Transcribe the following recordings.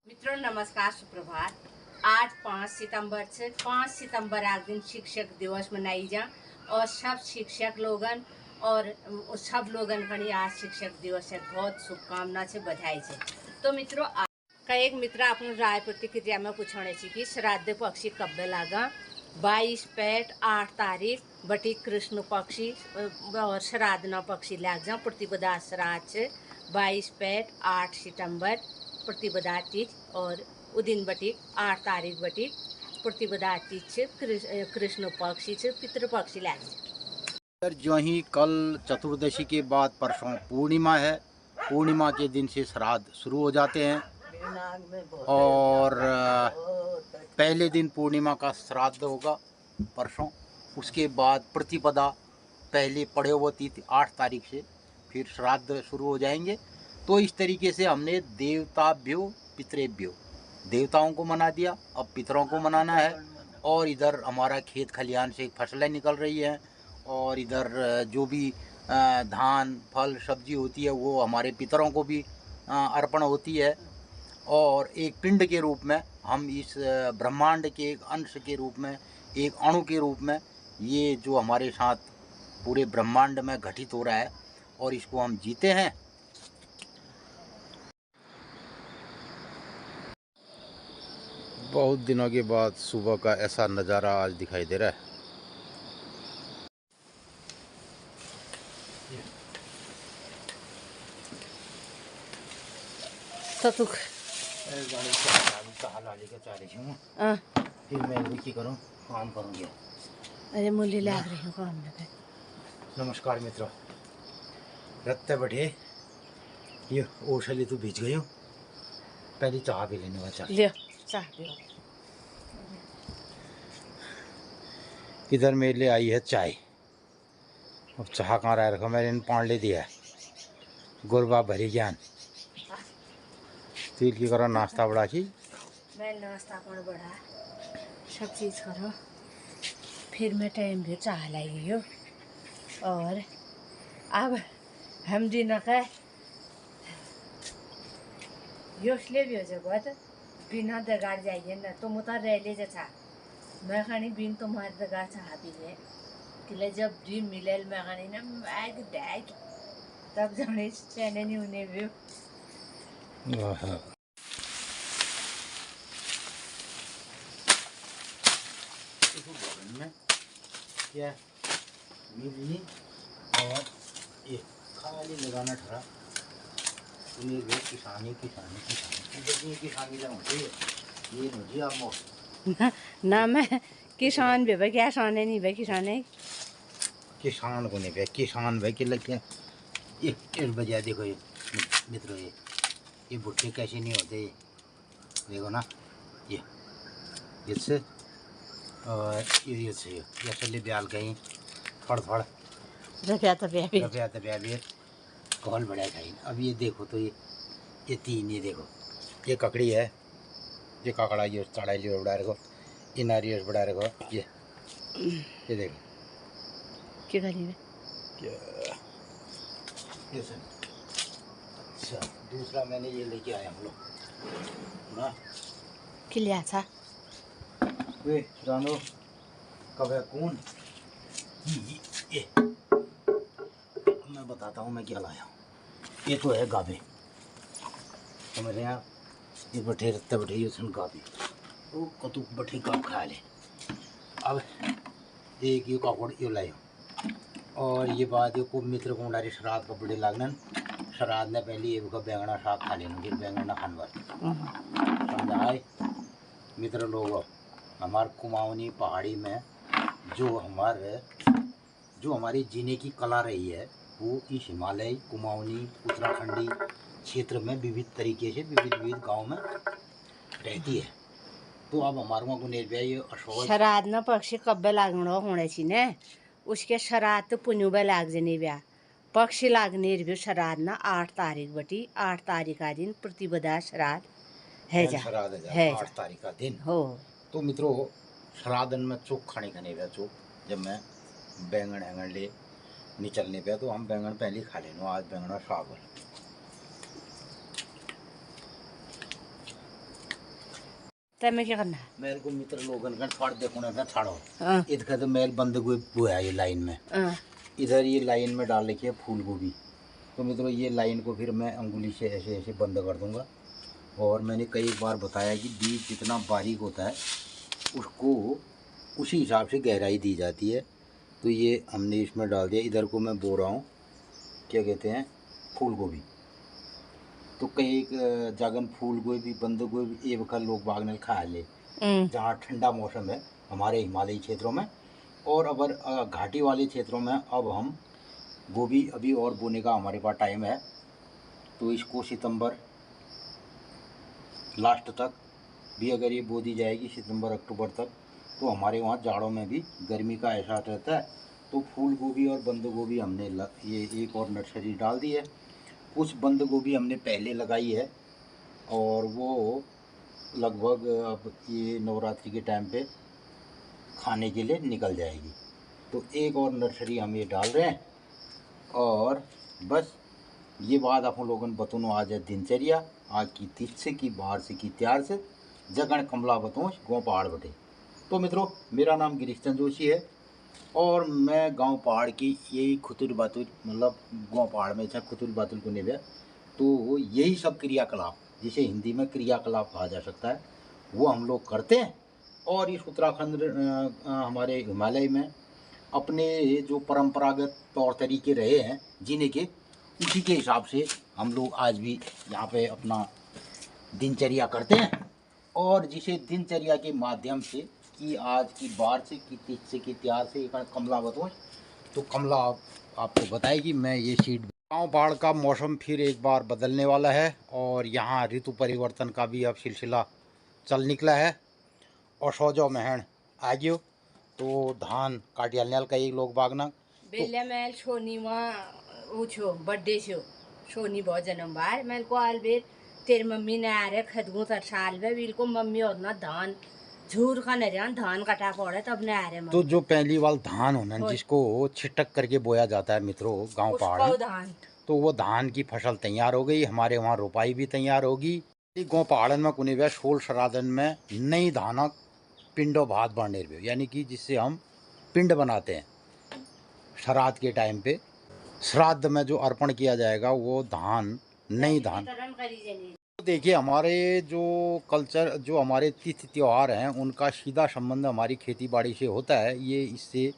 मित्रों नमस्कार, सुप्रभात। आज 5 सितंबर से 5 सितंबर आज दिन शिक्षक दिवस मनाई जा और सब शिक्षक लोगन और सब लोगन खड़ी आज शिक्षक दिवस है बहुत शुभकामना से बधाई से। तो मित्रों का एक मित्र अपन राय प्रतिक्रिया में पूछने कि श्राद्ध पक्षी कब लागा 22 पैट 8 तारीख बटी कृष्ण पक्षी और श्राद्ध न पक्षी लाग जा प्रतिपदा श्राद्ध से 22 पैट 8 सितंबर प्रतिपदा तीज और उदिन बटी 8 तारीख बटी प्रतिपदा तीज से कृष्ण पक्षी से पितृपक्षी लाग सर। जो ही कल चतुर्दशी के बाद परसों पूर्णिमा है, पूर्णिमा के दिन से श्राद्ध शुरू हो जाते हैं और पहले दिन पूर्णिमा का श्राद्ध होगा परसों। उसके बाद प्रतिपदा पहले पड़े हुए तिथि 8 तारीख से फिर श्राद्ध शुरू हो जाएंगे। तो इस तरीके से हमने देवताभ्यो पितरेभ्यो देवताओं को मना दिया, अब पितरों को मनाना है। और इधर हमारा खेत खलिहान से फसलें निकल रही हैं और इधर जो भी धान फल सब्जी होती है वो हमारे पितरों को भी अर्पण होती है। और एक पिंड के रूप में हम इस ब्रह्मांड के एक अंश के रूप में, एक अणु के रूप में ये जो हमारे साथ पूरे ब्रह्मांड में घटित हो रहा है और इसको हम जीते हैं। बहुत दिनों के बाद सुबह का ऐसा नज़ारा आज दिखाई दे रहा है। तो फिर मैं की करूँ काम करूँगी। अरे मूल्य लाग रही हूँ काम में। नमस्कार मित्रों, रत्ते बैठे ये ओशली तो भीज गई हूँ, पहले चाह भी लेने वाला। लियो चाह पियो। इधर मेरे लिए आई है चाय। अब चाह कहाँ रहा रखा, मैंने इन पान ले दिया है। गुरबा भरी ज्ञान तिल की करो नाश्ता बड़ा की मैं नाश्ता पर बड़ा सब चीज़ करो फिर मैं टाइम भी चाह लाई हो। और अब हम दिन का योसले भी हो जगत बिना दगाड़ जाइए ना तो मुता रह ले जा मैं खानी बिन तुम्हारे दगाड़ चाह भी ले कि जब डी मिले मैं खानी ना मैग डैग तब जाने चैने नहीं उन्हें भी में क्या मिली और ये खाली लगाना ठहरा। ये किसानी किसानी किसानी किसानी जब होती है ये मुझे आप ना मैं किसान भी भाई किसान है नहीं भाई किसान है किसान को नहीं भाई किसान भाई के लगे एक बजा देखो ये मित्रों ये भुट्टे कैसे नहीं होते देखो ना ये इससे और ये से जैसे ब्याल गई थोड़ा थोड़ा रफिया भी कौन बड़ा खाई। अब ये देखो तो ये तीन ये देखो ये ककड़ी है, ये काकड़ा ये चढ़ाई लियो बड़ा रखो, ये नारियल बड़ा रखो, ये देखो क्या करी है ये सब। अच्छा दूसरा मैंने ये लेके आया हम लोग ना कि लिया था वे जानो कब है कौन ये मैं बताता हूँ मैं क्या लाया हूँ। ये तो है गाभे समझ रहे हैं आप, ये बठे रत्ते बठे ये सुन गाभे वो कतु बठे गाँव खा ले। अब एक ये काकड़ ये लाया और ये बात ये को मित्र को डारी श्राद्ध का बड़े लागन श्राद्ध ने पहले ये बैंगना साग खा लेना फिर बैंगना खानवर समझाए मित्र लोग। हमारे कुमाऊनी पहाड़ी में जो हमारी जीने की कला रही है वो इस हिमालय कुमाऊनी उत्तराखंडी क्षेत्र में विविध तरीके से विविध गांव में रहती है। तो अब हमारे वहाँ को निर्भय श्राद्ध न पक्षी कब लागण होने ने उसके श्राद्ध पुण्य बे लाग जने ब्या पक्षी लागने भी श्राद्ध न 8 तारीख बटी 8 तारीख का दिन प्रतिपदा श्राद्ध है जा है 8 तारीख का दिन हो। तो मित्रों श्राद्धन में चोक खाने का नहीं गया चोक जब मैं बैंगन हैंगन ले निचलने पे तो हम बैंगन पहले खा लेना। आज बैंगन साग तब मैं क्या करना है? मेल को मित्र लोगन का फाड़ देखो ना छाड़ो। हाँ, इधर तो मेल बंद गोभी है ये लाइन में। हाँ, इधर ये लाइन में डाल रखी है फूल गोभी। तो मित्रों ये लाइन को फिर मैं अंगुली से ऐसे ऐसे बंद कर दूंगा। और मैंने कई बार बताया कि बीज जितना बारीक होता है उसको उसी हिसाब से गहराई दी जाती है। तो ये हमने इसमें डाल दिया। इधर को मैं बो रहा हूँ क्या कहते हैं फूल गोभी। तो कई जागन फूल गोभी बंद गोभी ये वक्त लोग बागने खा ले जहाँ ठंडा मौसम है हमारे हिमालयी क्षेत्रों में। और अगर घाटी वाले क्षेत्रों में अब हम गोभी अभी और बोने का हमारे पास टाइम है। तो इसको सितंबर लास्ट तक भी अगर ये बो दी जाएगी सितंबर अक्टूबर तक तो हमारे वहाँ जाड़ों में भी गर्मी का एहसास रहता है। तो फूल गोभी और बंद गोभी हमने ये एक और नर्सरी डाल दी है। कुछ बंद गोभी हमने पहले लगाई है और वो लगभग अब ये नवरात्रि के टाइम पे खाने के लिए निकल जाएगी। तो एक और नर्सरी हम ये डाल रहे हैं। और बस ये बात आप लोगों बतूँ आज है दिनचर्या आज की 30 से की बाहर से की त्यार से जगन कमला बतूँ गाँव पहाड़ बटे। तो मित्रों मेरा नाम गिरीश चंद जोशी है और मैं गांव पहाड़ की यही खुतुर बातुर मतलब गांव पहाड़ में अच्छा खुतुर बातुर को निभे। तो यही सब क्रियाकलाप जिसे हिंदी में क्रियाकलाप कहा जा सकता है वो हम लोग करते हैं। और इस उत्तराखंड हमारे हिमालय में अपने जो परंपरागत तौर तरीके रहे हैं जीने के उसी के हिसाब से हम लोग आज भी यहाँ पे अपना दिनचर्या करते हैं। और जिसे दिनचर्या के माध्यम से कि आज की बार से की तीज से की त्यार से एक कमला बताऊँ तो कमला आपको बताएगी। मैं ये सीट गाँव पहाड़ का मौसम फिर एक बार बदलने वाला है और यहाँ ऋतु परिवर्तन का भी अब सिलसिला चल निकला है। और सौजो महण आ गयो तो धान काटियाल का एक लोग बागना बेले मैल छोनी माँ उछो बर्थडे छो छोनी बहुत जन्म बार मैल को आल बेर तेरी मम्मी ने आ रहे खदगू तर साल में बिल्को मम्मी और ना धान झूर का न जान धान कटा पड़े तब ने आ रहे तो जो पहली वाल धान होना जिसको छिटक करके बोया जाता है मित्रों गांव पहाड़ धान तो वो धान की फसल तैयार हो गई। हमारे वहाँ रोपाई भी तैयार होगी। गाँव पहाड़न में कुने वे सोल श्राद्धन में नई धानक पिंडो भात बांधे हुए यानी कि जिससे हम पिंड बनाते हैं श्राद्ध के टाइम पे। श्राद्ध में जो अर्पण किया जाएगा वो धान नई धान। तो देखिए हमारे जो कल्चर जो हमारे तिथि त्यौहार हैं उनका सीधा संबंध हमारी खेती बाड़ी से होता है। ये इससे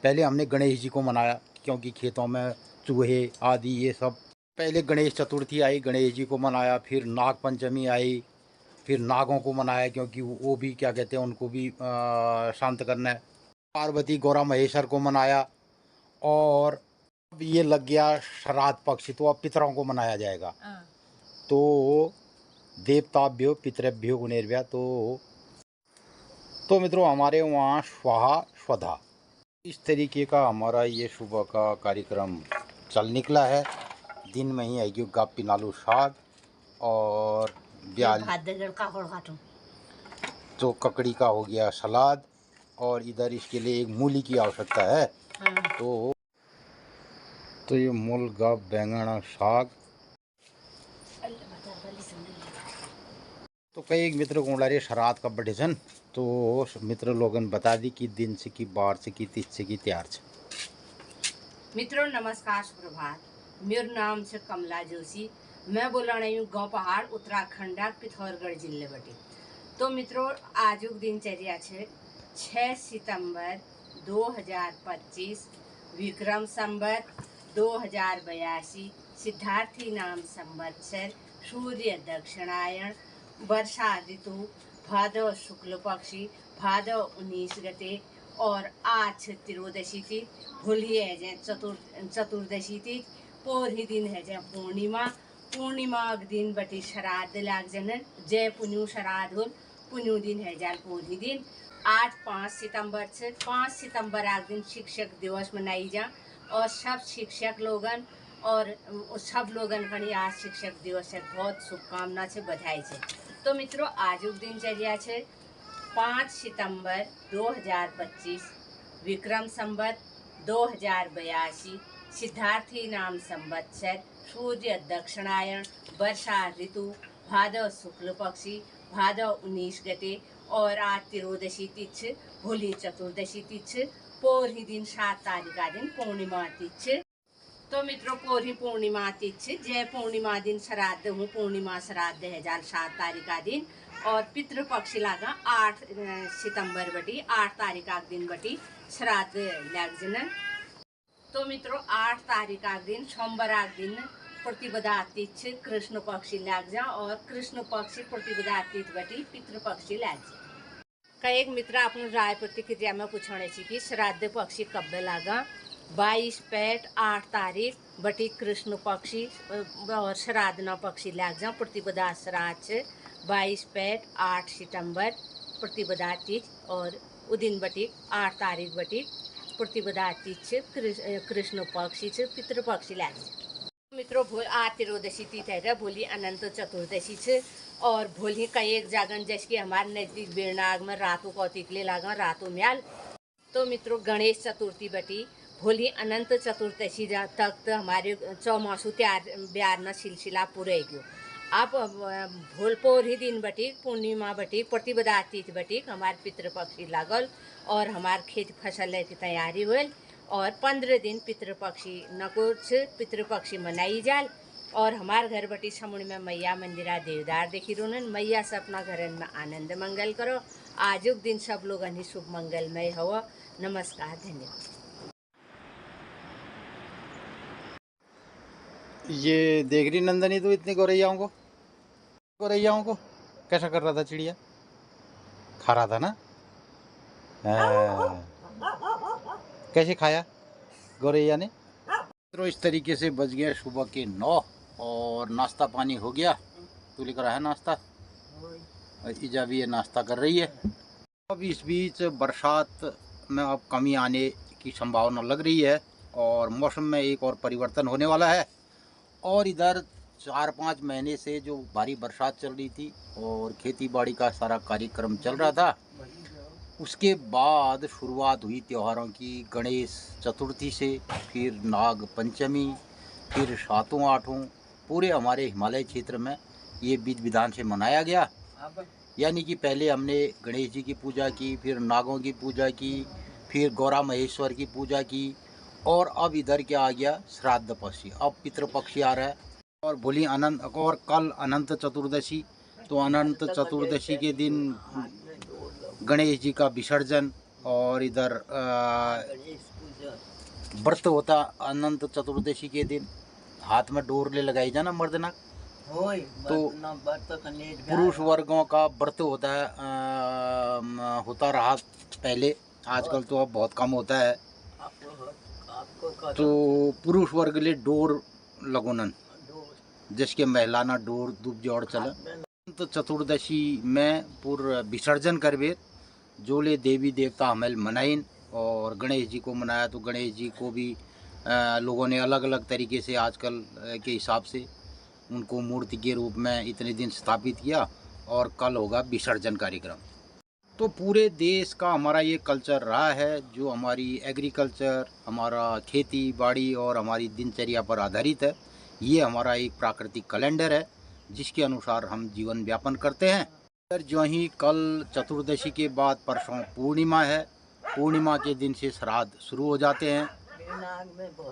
पहले हमने गणेश जी को मनाया क्योंकि खेतों में चूहे आदि ये सब। पहले गणेश चतुर्थी आई गणेश जी को मनाया। फिर नाग पंचमी आई फिर नागों को मनाया क्योंकि वो भी क्या कहते हैं उनको भी शांत करना है। पार्वती गौरा महेश्वर को मनाया और अब ये लग गया श्राद्ध पक्ष तो अब पितरों को मनाया जाएगा। तो देवताभ्यो पितृभ्यो गुणेर्भ्य तो मित्रों हमारे वहाँ स्वाहा स्वधा इस तरीके का हमारा ये सुबह का कार्यक्रम चल निकला है। दिन में ही आएगी गापी नालू साग और तो ककड़ी का हो गया सलाद और इधर इसके लिए एक मूली की आवश्यकता है। तो ये मूलगा बैंगन साग। तो कई मित्र गोड़ारे श्राद्ध का बड़े सन तो मित्र लोगन बता दी कि दिन से की बार से की तीज से की त्यार से। मित्रों नमस्कार सुप्रभात। मेरा नाम से कमला जोशी। मैं बोल रही हूँ गाँव पहाड़ उत्तराखंड पिथौरगढ़ जिले बटे। तो मित्रों आज दिनचर्या है 6 सितंबर 2025 विक्रम संवत 2082 सिद्धार्थी नाम संवत्सर सूर्य दक्षिणायण वर्षा ऋतु भादव शुक्ल पक्षी भादव 19 गते और आज त्रयोदशी तिथि भूलिए है चतुर्दशी तिथि पोरही दिन है जय पूर्णिमा दिन बटी श्राद्ध लाग जनन जय पुण्यु श्राद्ध होल पुण्यु दिन है जाल पोरही दिन। 8-5 सितंबर से 5 सितंबर आग दिन शिक्षक दिवस मनाई जा और सब शिक्षक लोगन और सब लोगन कड़ी आज शिक्षक दिवस से बहुत शुभकामना से बधाई है। तो मित्रों आज दिनचर्या है 5 सितंबर 2025 विक्रम संवत 2082 सिद्धार्थी नाम संवत्सर सूर्य दक्षिणायण वर्षा ऋतु भादव शुक्ल पक्षी भादव 19 गते और आज त्रोदशी तिथि होली चतुर्दशी तिथि पोरही दिन 7 तारीख का दिन पूर्णिमा तिथि। तो मित्रों पोरही पूर्णिमा तिथि जय पूर्णिमा दिन श्राद्ध हूँ पूर्णिमा श्राद्ध 7 तारीख का दिन और पितृपक्ष लागा 8 सितंबर बटी 8 तारीख का दिन बटी श्राद्ध लग जन। तो मित्रों 8 तारीख का दिन सोमवार दिन प्रतिपदा तिथि कृष्ण पक्षी लग जा और कृष्ण पक्षी प्रतिपदा तिथि बटी पितृपक्षी लग जा। कई मित्र अपन राय प्रतिक्रिया में पूछने कि श्राद्ध पक्षी कब लगा 22/8 तारीख बटी कृष्ण पक्षी और श्राद्ध न पक्षी लग जा प्रतिपदा श्राद्ध 22/8 सितंबर प्रतिपदा तिथि और उदिन बटी 8 तारीख बटी प्रतिपदा तिथि कृष्ण पक्षी पितृपक्षी लग जा। मित्रों आज त्रोदशी तिथि है भोली अनंत चतुर्दशी छे और भोली का एक जागन जैसे कि हमारे नजदीक बेरनाग में रातों को तिकले लागा रातों म्याल। तो मित्रों गणेश चतुर्थी बटी भोली अनंत चतुर्दशी तक तो हमारे चौमासु त्यार ब्यार न सिलसिला पूरे गयो। अब भोलपोर ही दिन बटी पूर्णिमा बटी प्रतिपदा तिथि बटी हमारे पितृपक्षी लागल और हमारे खेत फसल की तैयारी हुई और 15 दिन पितृपक्षी नकुछ पितृपक्षी मनाई जाल और हमारे घर बटी समुड़ में मैया मंदिरा देवदार देखी रोनन। मैया से अपना घर में आनंद मंगल करो। आजुक दिन सब लोग ही शुभ मंगलमय हो। नमस्कार, धन्यवाद। ये देख रही नंदनी तो इतनी गौरैयाओं को कैसा कर रहा था, चिड़िया खा रहा था ना। कैसे खाया गौरैया ने। तो इस तरीके से बज गया सुबह के 9 और नाश्ता पानी हो गया। तू लेकर आया नाश्ता, ईजा भी ये नाश्ता कर रही है। अब इस बीच बरसात में अब कमी आने की संभावना लग रही है और मौसम में एक और परिवर्तन होने वाला है। और इधर 4-5 महीने से जो भारी बरसात चल रही थी और खेती बाड़ी का सारा कार्यक्रम चल रहा था, उसके बाद शुरुआत हुई त्योहारों की। गणेश चतुर्थी से, फिर नाग पंचमी, फिर 7-8 पूरे हमारे हिमालय क्षेत्र में ये विधि विधान से मनाया गया। यानी कि पहले हमने गणेश जी की पूजा की, फिर नागों की पूजा की, फिर गौरा महेश्वर की पूजा की और अब इधर क्या आ गया, श्राद्ध पक्षी। अब पितृपक्षी आ रहा है और भोली अनंत और कल अनंत चतुर्दशी। तो अनंत चतुर्दशी के दिन गणेश जी का विसर्जन और इधर व्रत होता। अनंत चतुर्दशी के दिन हाथ में डोर ले लगाई जाना मर्दना, तो पुरुष वर्गों का व्रत होता है, होता रहा पहले, आजकल तो अब बहुत कम होता है। तो पुरुष वर्ग ले डोर लगोनन जिसके महिलाना डोर दूब जोड़ चला। तो चतुर्दशी में पूर्व विसर्जन करवे जो ले देवी देवता हमें मनाइन और गणेश जी को मनाया। तो गणेश जी को भी लोगों ने अलग अलग तरीके से आजकल के हिसाब से उनको मूर्ति के रूप में इतने दिन स्थापित किया और कल होगा विसर्जन कार्यक्रम। तो पूरे देश का हमारा ये कल्चर रहा है, जो हमारी एग्रीकल्चर, हमारा खेती बाड़ी और हमारी दिनचर्या पर आधारित है। ये हमारा एक प्राकृतिक कैलेंडर है जिसके अनुसार हम जीवन व्यापन करते हैं। जो ही कल चतुर्दशी के बाद परसों पूर्णिमा है, पूर्णिमा के दिन से श्राद्ध शुरू हो जाते हैं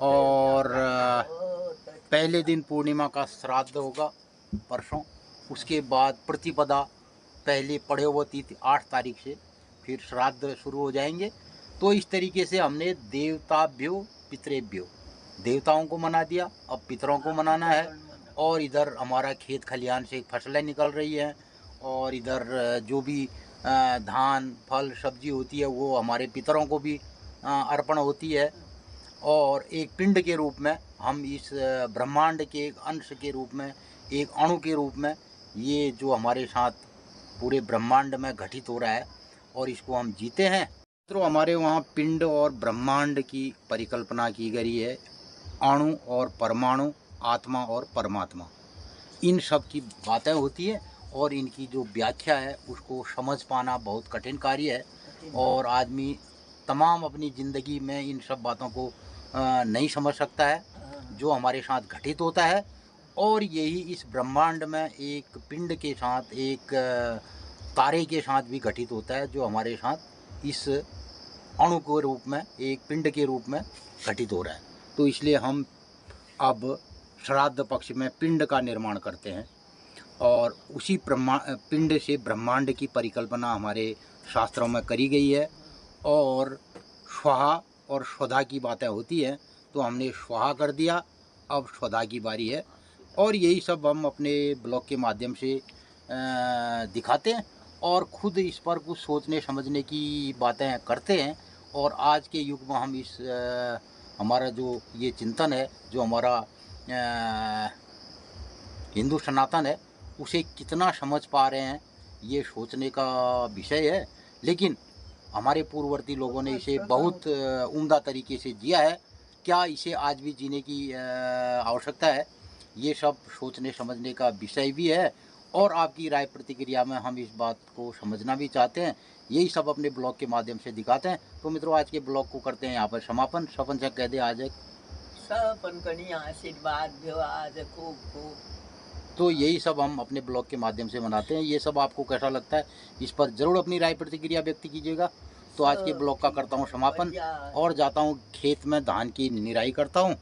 और पहले दिन पूर्णिमा का श्राद्ध होगा परसों। उसके बाद प्रतिपदा पहले पड़े हुए तिथि 8 तारीख से फिर श्राद्ध शुरू हो जाएंगे। तो इस तरीके से हमने देवताभ्यो पितरेभ्यो, देवताओं को मना दिया, अब पितरों को मनाना है। और इधर हमारा खेत खलिहान से फसलें निकल रही हैं और इधर जो भी धान फल सब्जी होती है वो हमारे पितरों को भी अर्पण होती है। और एक पिंड के रूप में हम इस ब्रह्मांड के एक अंश के रूप में, एक अणु के रूप में, ये जो हमारे साथ पूरे ब्रह्मांड में घटित हो रहा है और इसको हम जीते हैं। तो हमारे वहाँ पिंड और ब्रह्मांड की परिकल्पना की गई है। अणु और परमाणु, आत्मा और परमात्मा, इन सब की बातें होती है और इनकी जो व्याख्या है उसको समझ पाना बहुत कठिन कार्य है। और आदमी तमाम अपनी ज़िंदगी में इन सब बातों को नहीं समझ सकता है। जो हमारे साथ घटित होता है और यही इस ब्रह्मांड में एक पिंड के साथ, एक तारे के साथ भी घटित होता है, जो हमारे साथ इस अणु के रूप में, एक पिंड के रूप में घटित हो रहा है। तो इसलिए हम अब श्राद्ध पक्ष में पिंड का निर्माण करते हैं और उसी पिंड से ब्रह्मांड की परिकल्पना हमारे शास्त्रों में करी गई है। और स्वाहा और स्वधा की बातें होती हैं, तो हमने स्वाहा कर दिया, अब स्वधा की बारी है। और यही सब हम अपने ब्लॉग के माध्यम से दिखाते हैं और ख़ुद इस पर कुछ सोचने समझने की बातें करते हैं। और आज के युग में हम इस हमारा जो ये चिंतन है, जो हमारा हिंदू सनातन है, उसे कितना समझ पा रहे हैं, ये सोचने का विषय है। लेकिन हमारे पूर्ववर्ती लोगों ने इसे बहुत उम्दा तरीके से जिया है। क्या इसे आज भी जीने की आवश्यकता है, ये सब सोचने समझने का विषय भी है। और आपकी राय प्रतिक्रिया में हम इस बात को समझना भी चाहते हैं, यही सब अपने ब्लॉग के माध्यम से दिखाते हैं। तो मित्रों, आज के ब्लॉग को करते हैं यहाँ पर समापन। सपन से कह दे आज सपन कणी आशीर्वाद भ्यो आज खूब खूब। तो यही सब हम अपने ब्लॉग के माध्यम से मनाते हैं। ये सब आपको कैसा लगता है, इस पर ज़रूर अपनी राय प्रतिक्रिया व्यक्त कीजिएगा। तो आज के ब्लॉग का करता हूँ समापन और जाता हूँ खेत में धान की निराई करता हूँ।